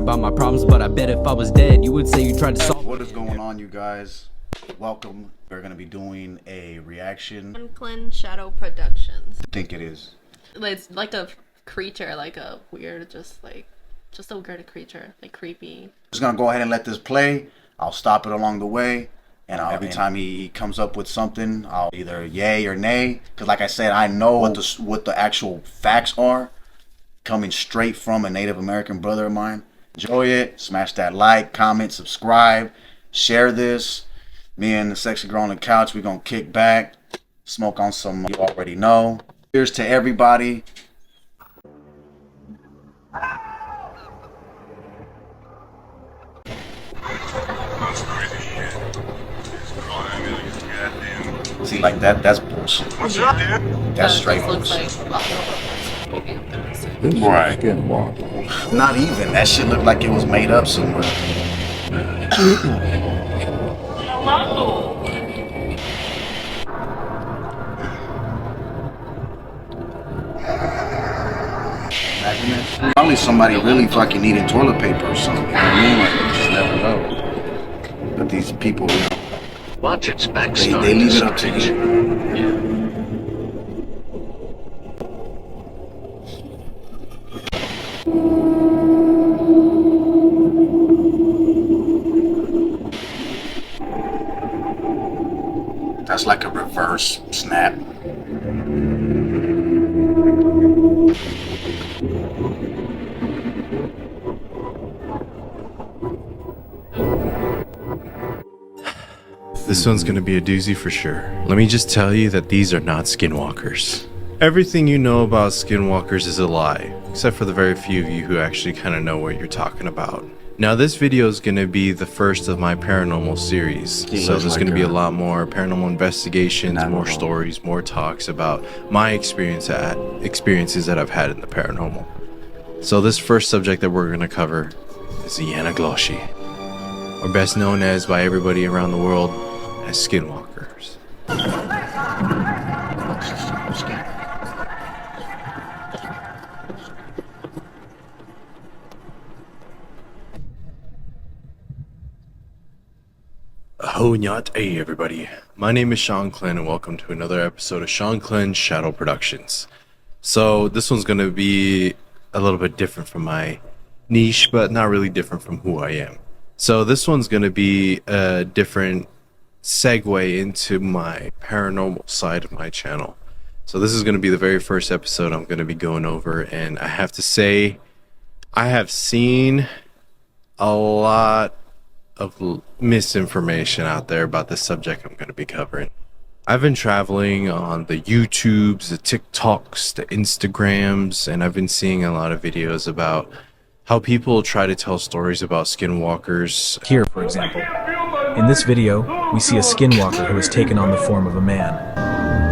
about my problems, but I bet if I was dead, you would say you tried to solve. What is going on, you guys? Welcome. We're gonna be doing a reaction. Skinwalker Shadow Productions. I think it is. It's like a creature, like a weird, just a weird creature, like creepy. Just gonna go ahead and let this play. I'll stop it along the way, and every time he comes up with something, I'll either yay or nay. Cause like I said, I know what the actual facts are, coming straight from a Native American brother of mine. Enjoy it. Smash that like, comment, subscribe, share this. Me and the sexy girl on the couch, we're gonna kick back, smoke on some you already know. Cheers to everybody. See, like that's bullshit. What's up, dude? That's straight bullshit. Right. Not even. That shit looked like it was made up somewhere. Probably somebody really fucking needing toilet paper or something. You know what I mean? Like, you just never know. But these people, you know, Watch its backstory. they leave it up to you. That's like a reverse snap. This one's gonna be a doozy for sure. Let me just tell you that these are not skinwalkers. Everything you know about skinwalkers is a lie, except for the very few of you who actually kind of know what you're talking about. Now this video is gonna be the first of my paranormal series, so there's gonna be a lot more paranormal investigations, more stories, more talks about my experiences that I've had in the paranormal. So this first subject that we're gonna cover is the Yanagloshi, or best known as by everybody around the world as skinwalkers. Hey everybody, my name is Sean Clyn and welcome to another episode of Sean Clyn Shadow Productions. So this one's going to be a little bit different from my niche, but not really different from who I am. So this one's going to be a different segue into my paranormal side of my channel. So this is going to be the very first episode I'm going to be going over, and I have to say I have seen a lot of misinformation out there about the subject I'm going to be covering. I've been traveling on the YouTubes, the TikToks, the Instagrams, and I've been seeing a lot of videos about how people try to tell stories about skinwalkers. Here, for example, in this video, we see a skinwalker who has taken on the form of a man.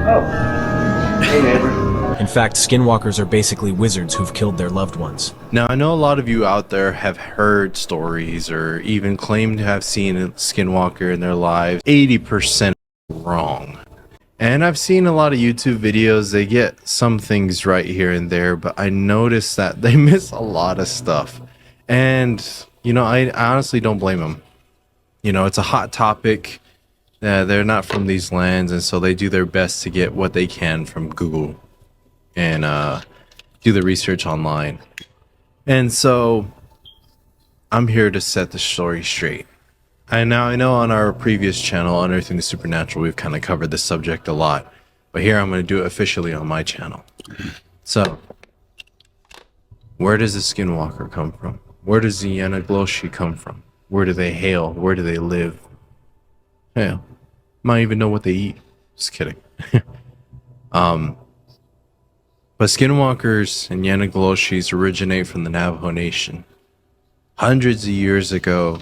Oh, hey neighbor. In fact, skinwalkers are basically wizards who've killed their loved ones. Now, I know a lot of you out there have heard stories or even claim to have seen a skinwalker in their lives. 80% wrong. And I've seen a lot of YouTube videos, they get some things right here and there, but I noticed that they miss a lot of stuff. And, you know, I honestly don't blame them. You know, it's a hot topic. They're not from these lands, and so they do their best to get what they can from Google and do the research online. And so I'm here to set the story straight. And now I know on our previous channel, Unearthing the Supernatural, we've kind of covered this subject a lot, but here I'm going to do it officially on my channel. So, where does the skinwalker come from? Where does the Yanagloshi come from? Where do they hail? Where do they live? Hell, might even know what they eat. Just kidding. But skinwalkers and Yanagloshis originate from the Navajo Nation. Hundreds of years ago,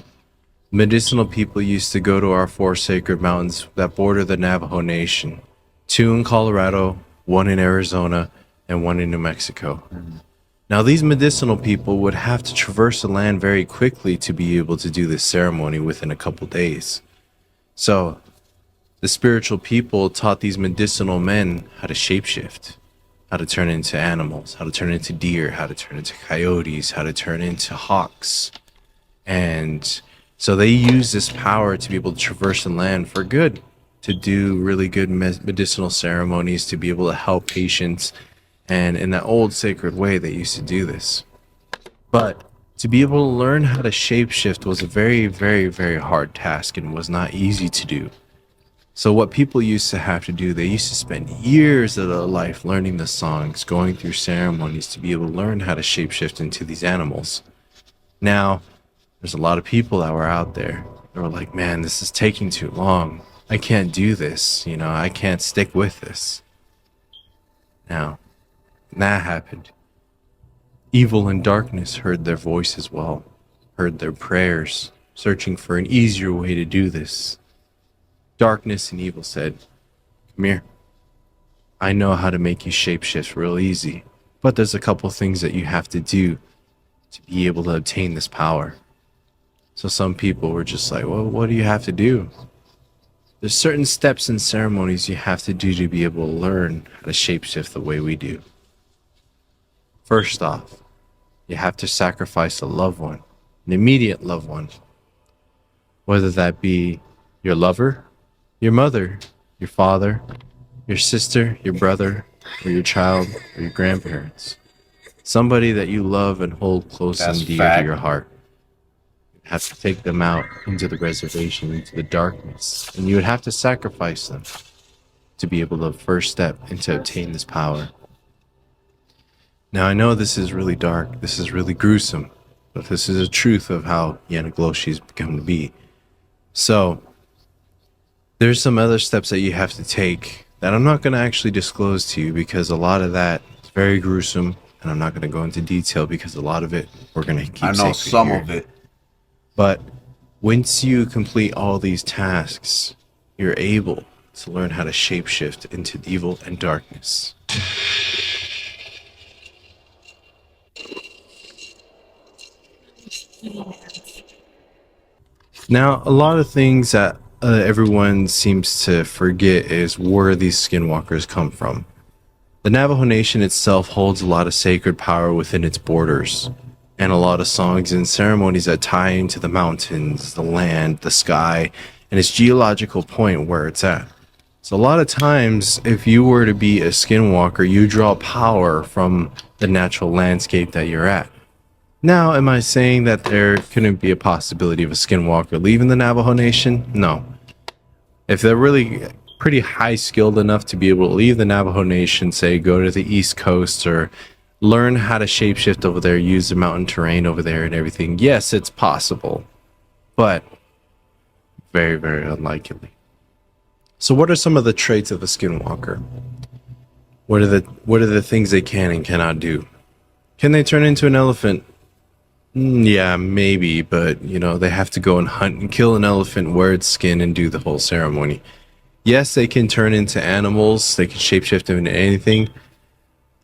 medicinal people used to go to our four sacred mountains that border the Navajo Nation. 2 in Colorado, 1 in Arizona, and 1 in New Mexico. Now these medicinal people would have to traverse the land very quickly to be able to do this ceremony within a couple days. So, the spiritual people taught these medicinal men how to shapeshift. How to turn into animals, how to turn into deer, how to turn into coyotes, how to turn into hawks, And so they use this power to be able to traverse the land for good, to do really good medicinal ceremonies, to be able to help patients. And in that old sacred way, they used to do this. But to be able to learn how to shapeshift was a very, very, very hard task and was not easy to do. So what people used to have to do, they used to spend years of their life learning the songs, going through ceremonies to be able to learn how to shapeshift into these animals. Now, there's a lot of people that were out there that were like, man, this is taking too long. I can't do this. You know, I can't stick with this. Now, when that happened, evil and darkness heard their voice as well, heard their prayers, searching for an easier way to do this. Darkness and evil said, come here. I know how to make you shapeshift real easy, but there's a couple things that you have to do to be able to obtain this power. So some people were just like, well, what do you have to do? There's certain steps and ceremonies you have to do to be able to learn how to shapeshift the way we do. First off, you have to sacrifice a loved one, an immediate loved one. Whether that be your lover, your mother, your father, your sister, your brother, or your child, or your grandparents. Somebody that you love and hold close and dear to your heart. You have to take them out into the reservation, into the darkness, and you would have to sacrifice them to be able to first step and to obtain this power. Now I know this is really dark, this is really gruesome, but this is the truth of how Yanagloshi has become to be. So, there's some other steps that you have to take that I'm not going to actually disclose to you because a lot of that is very gruesome, and I'm not going to go into detail because a lot of it we're going to keep I know sacred some here. of it. But once you complete all these tasks, you're able to learn how to shapeshift into evil and darkness. Now, a lot of things that everyone seems to forget is where these skinwalkers come from. The Navajo Nation itself holds a lot of sacred power within its borders, and a lot of songs and ceremonies that tie into the mountains, the land, the sky, and its geological point where it's at. So a lot of times, if you were to be a skinwalker, you draw power from the natural landscape that you're at. Now, am I saying that there couldn't be a possibility of a skinwalker leaving the Navajo Nation? No. If they're really pretty high skilled enough to be able to leave the Navajo Nation, say go to the East Coast or learn how to shapeshift over there, use the mountain terrain over there and everything, yes, it's possible. But very, very unlikely. So what are some of the traits of a skinwalker? What are the things they can and cannot do? Can they turn into an elephant? Yeah, maybe, but you know, they have to go and hunt and kill an elephant, wear its skin, and do the whole ceremony. Yes, they can turn into animals, they can shapeshift into anything,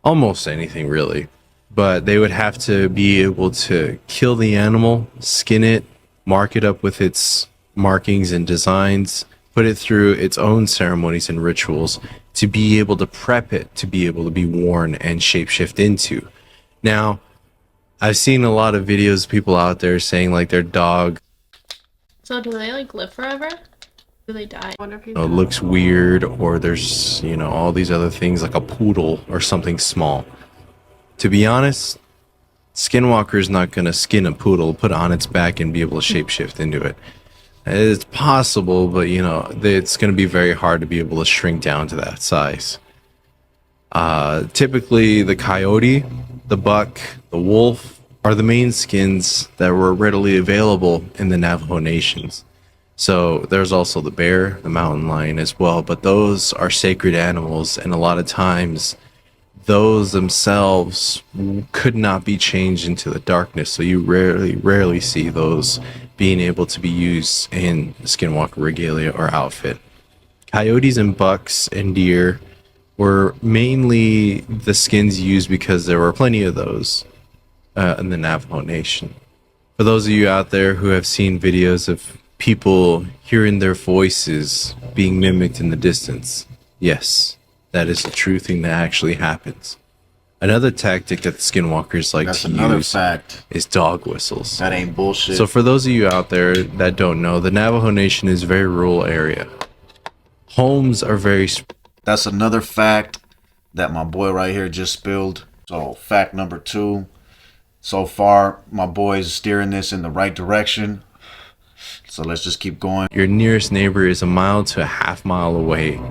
almost anything really, but they would have to be able to kill the animal, skin it, mark it up with its markings and designs, put it through its own ceremonies and rituals to be able to prep it to be able to be worn and shapeshift into. Now, I've seen a lot of videos of people out there saying like their dog So do they like live forever? Do they die? I wonder if looks weird, or there's, you know, all these other things like a poodle or something small. To be honest, Skinwalker's not going to skin a poodle, put it on its back, and be able to shapeshift into it. It's possible, but you know, it's going to be very hard to be able to shrink down to that size. Typically, the coyote, the buck, the wolf are the main skins that were readily available in the Navajo Nations. So there's also the bear, the mountain lion as well, but those are sacred animals, and a lot of times those themselves could not be changed into the darkness, so you rarely see those being able to be used in skinwalker regalia or outfit. Coyotes and bucks and deer were mainly the skins used because there were plenty of those in the Navajo Nation. For those of you out there who have seen videos of people hearing their voices being mimicked in the distance, yes, that is a true thing that actually happens. Another tactic that the Skinwalkers like That's to another use fact. is dog whistles. That ain't bullshit. So for those of you out there that don't know, the Navajo Nation is a very rural area. Homes are very... That's another fact that my boy right here just spilled. So fact number 2. So far, my boy's steering this in the right direction. So let's just keep going. Your nearest neighbor is a mile to a half mile away.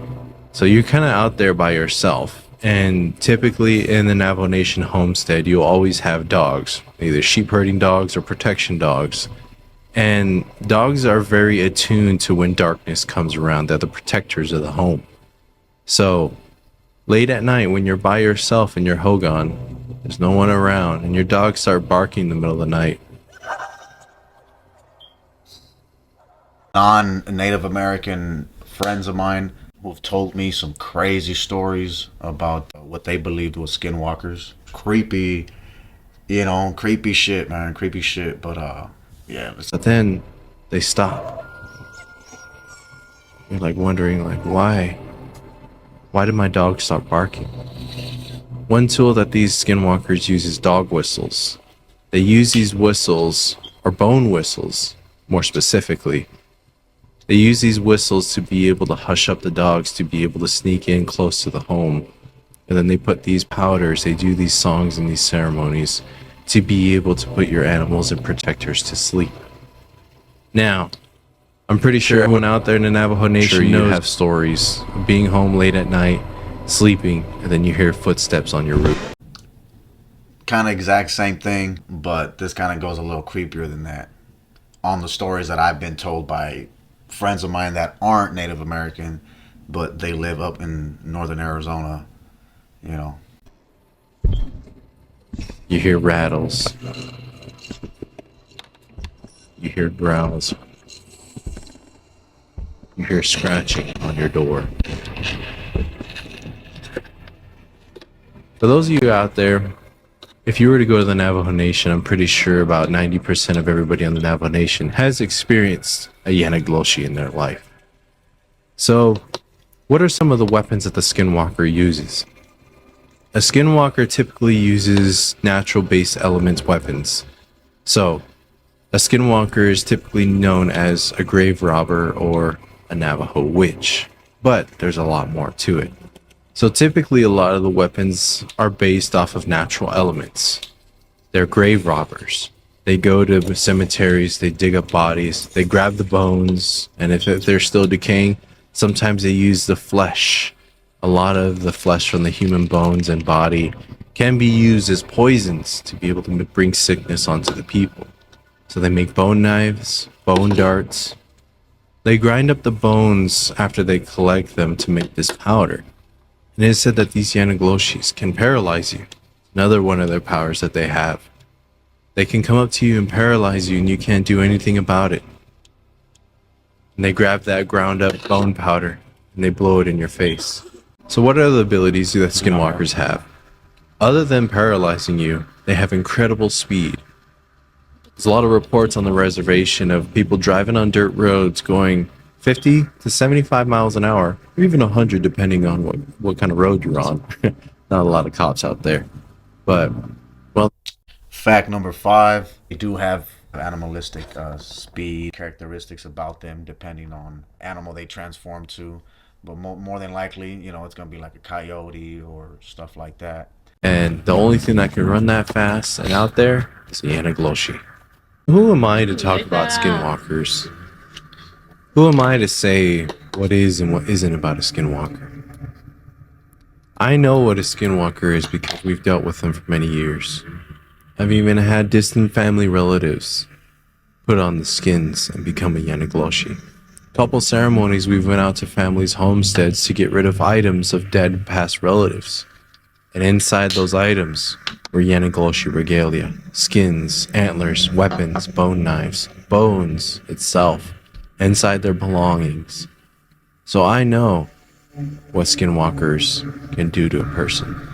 So you're kind of out there by yourself. And typically in the Navajo Nation homestead, you'll always have dogs, either sheep herding dogs or protection dogs. And dogs are very attuned to when darkness comes around. They're the protectors of the home. So late at night when you're by yourself in your hogan, there's no one around, and your dogs start barking in the middle of the night. Non-Native American friends of mine who've told me some crazy stories about what they believed was skinwalkers. Creepy, you know, creepy shit, man, creepy shit. But yeah. But then they stop. You're like wondering, like, why? Why did my dog stop barking? One tool that these skinwalkers use is dog whistles. They use these whistles, or bone whistles, more specifically. They use these whistles to be able to hush up the dogs, to be able to sneak in close to the home. And then they put these powders, they do these songs and these ceremonies to be able to put your animals and protectors to sleep. Now, I'm pretty sure everyone out there in the Navajo Nation knows have stories of being home late at night, sleeping, and then you hear footsteps on your roof. Kind of exact same thing, but this kind of goes a little creepier than that. On the stories that I've been told by friends of mine that aren't Native American, but they live up in northern Arizona, you know. You hear rattles. You hear growls. You hear scratching on your door. For those of you out there, if you were to go to the Navajo Nation, I'm pretty sure about 90% of everybody on the Navajo Nation has experienced a Yanagloshi in their life. So, what are some of the weapons that the Skinwalker uses? A Skinwalker typically uses natural-based elements weapons. So, a Skinwalker is typically known as a grave robber or a Navajo witch, but there's a lot more to it. So typically a lot of the weapons are based off of natural elements. They're grave robbers. They go to cemeteries, they dig up bodies, they grab the bones, and if they're still decaying, sometimes they use the flesh. A lot of the flesh from the human bones and body can be used as poisons to be able to bring sickness onto the people. So they make bone knives, bone darts. They grind up the bones after they collect them to make this powder. And it is said that these Yanagloshis can paralyze you. Another one of their powers that they have. They can come up to you and paralyze you and you can't do anything about it. And they grab that ground up bone powder and they blow it in your face. So what other abilities do the Skinwalkers have? Other than paralyzing you, they have incredible speed. There's a lot of reports on the reservation of people driving on dirt roads going 50 to 75 miles an hour, or even 100 depending on what kind of road you're on. Not a lot of cops out there. But, well... Fact number 5, they do have animalistic speed characteristics about them depending on animal they transform to. But more than likely, you know, it's going to be like a coyote or stuff like that. And the only thing that can run that fast and out there is the Yanagloshi. Who am I to talk about skinwalkers? Who am I to say what is and what isn't about a skinwalker? I know what a skinwalker is because we've dealt with them for many years. I've even had distant family relatives put on the skins and become a Yanagloshi. Couple ceremonies we've went out to families' homesteads to get rid of items of dead past relatives. And inside those items were Yanagloshi regalia, skins, antlers, weapons, bone knives, bones itself, inside their belongings. So I know what skinwalkers can do to a person.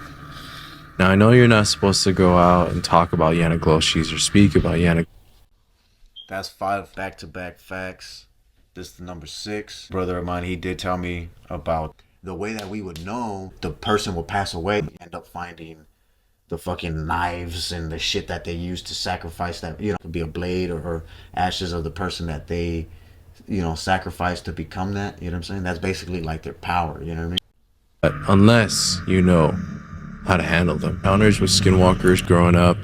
Now I know you're not supposed to go out and talk about Yanagloshis or speak about Yanagloshis. That's 5 back-to-back facts. This is the number 6. Brother of mine, he did tell me about the way that we would know the person will pass away. We end up finding the fucking knives and the shit that they use to sacrifice that, you know, could be a blade or ashes of the person that they, you know, sacrifice to become that. You know what I'm saying? That's basically like their power. You know what I mean? But unless you know how to handle them. Encounters with skinwalkers growing up,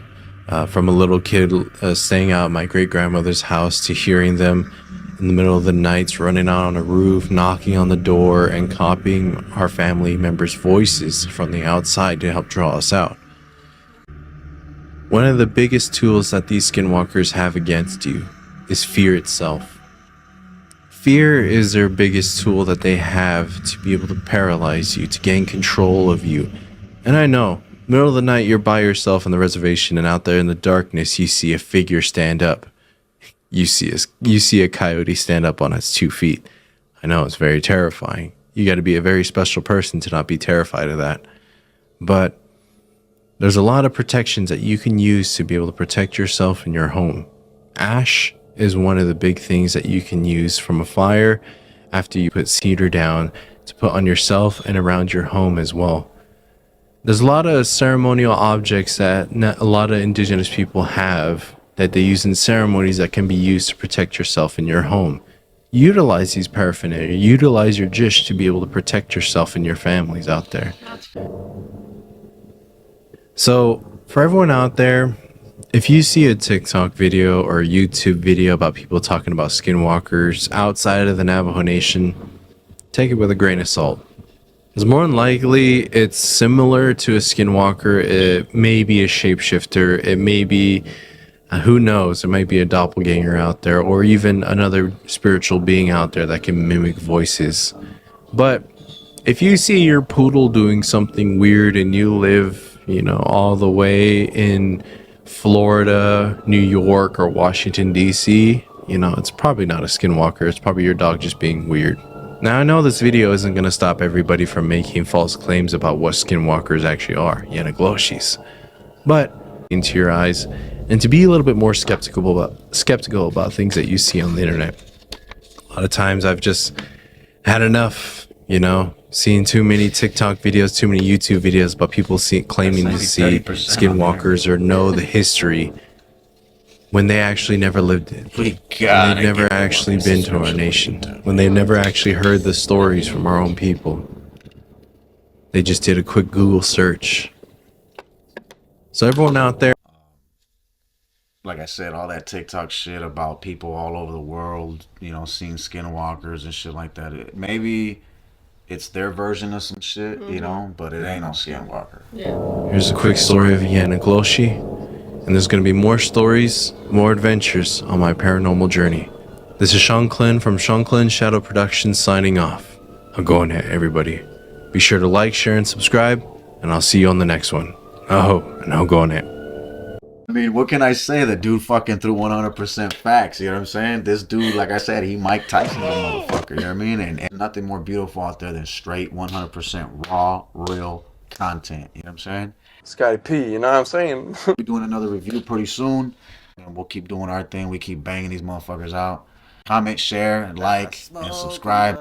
from a little kid staying out at my great grandmother's house to hearing them in the middle of the nights running out on a roof, knocking on the door, and copying our family members' voices from the outside to help draw us out. One of the biggest tools that these skinwalkers have against you is fear itself. Fear is their biggest tool that they have to be able to paralyze you, to gain control of you. And I know, middle of the night, you're by yourself on the reservation, and out there in the darkness, you see a figure stand up. You see a coyote stand up on its 2 feet. I know, it's very terrifying. You got to be a very special person to not be terrified of that. But there's a lot of protections that you can use to be able to protect yourself in your home. Ash is one of the big things that you can use from a fire after you put cedar down to put on yourself and around your home as well. There's a lot of ceremonial objects that a lot of indigenous people have that they use in ceremonies that can be used to protect yourself in your home. Utilize these paraphernalia, utilize your jish to be able to protect yourself and your families out there. So, for everyone out there, if you see a TikTok video or a YouTube video about people talking about skinwalkers outside of the Navajo Nation, take it with a grain of salt. It's more than likely it's similar to a skinwalker. It may be a shapeshifter. It may be, who knows, it might be a doppelganger out there, or even another spiritual being out there that can mimic voices. But if you see your poodle doing something weird and you live, all the way in Florida, New York, or Washington, D.C., it's probably not a skinwalker. It's probably your dog just being weird. Now, I know this video isn't going to stop everybody from making false claims about what skinwalkers actually are, Yenagloshis. But into your eyes, and to be a little bit more skeptical about things that you see on the internet. A lot of times I've just had enough, seeing too many TikTok videos, too many YouTube videos about people claiming to see skinwalkers or know the history when they actually never lived it. When they've never actually been to our nation. When they've never actually heard the stories from our own people. They just did a quick Google search. So everyone out there, like I said, all that TikTok shit about people all over the world, seeing skinwalkers and shit like that. Maybe it's their version of some shit, but it ain't no skinwalker. Yeah. Here's a quick story of Yenagloshi, and there's going to be more stories, more adventures on my paranormal journey. This is Sean Klin from Sean Klin Shadow Productions signing off. I'll go on it, everybody. Be sure to like, share, and subscribe, and I'll see you on the next one. And I'll go on it. I mean, what can I say? The dude fucking threw 100% facts, you know what I'm saying? This dude, like I said, he Mike Tyson, the motherfucker, you know what I mean? And nothing more beautiful out there than straight 100% raw, real content, you know what I'm saying? Scotty P, you know what I'm saying? We'll be doing another review pretty soon, and we'll keep doing our thing. We keep banging these motherfuckers out. Comment, share, like, and subscribe.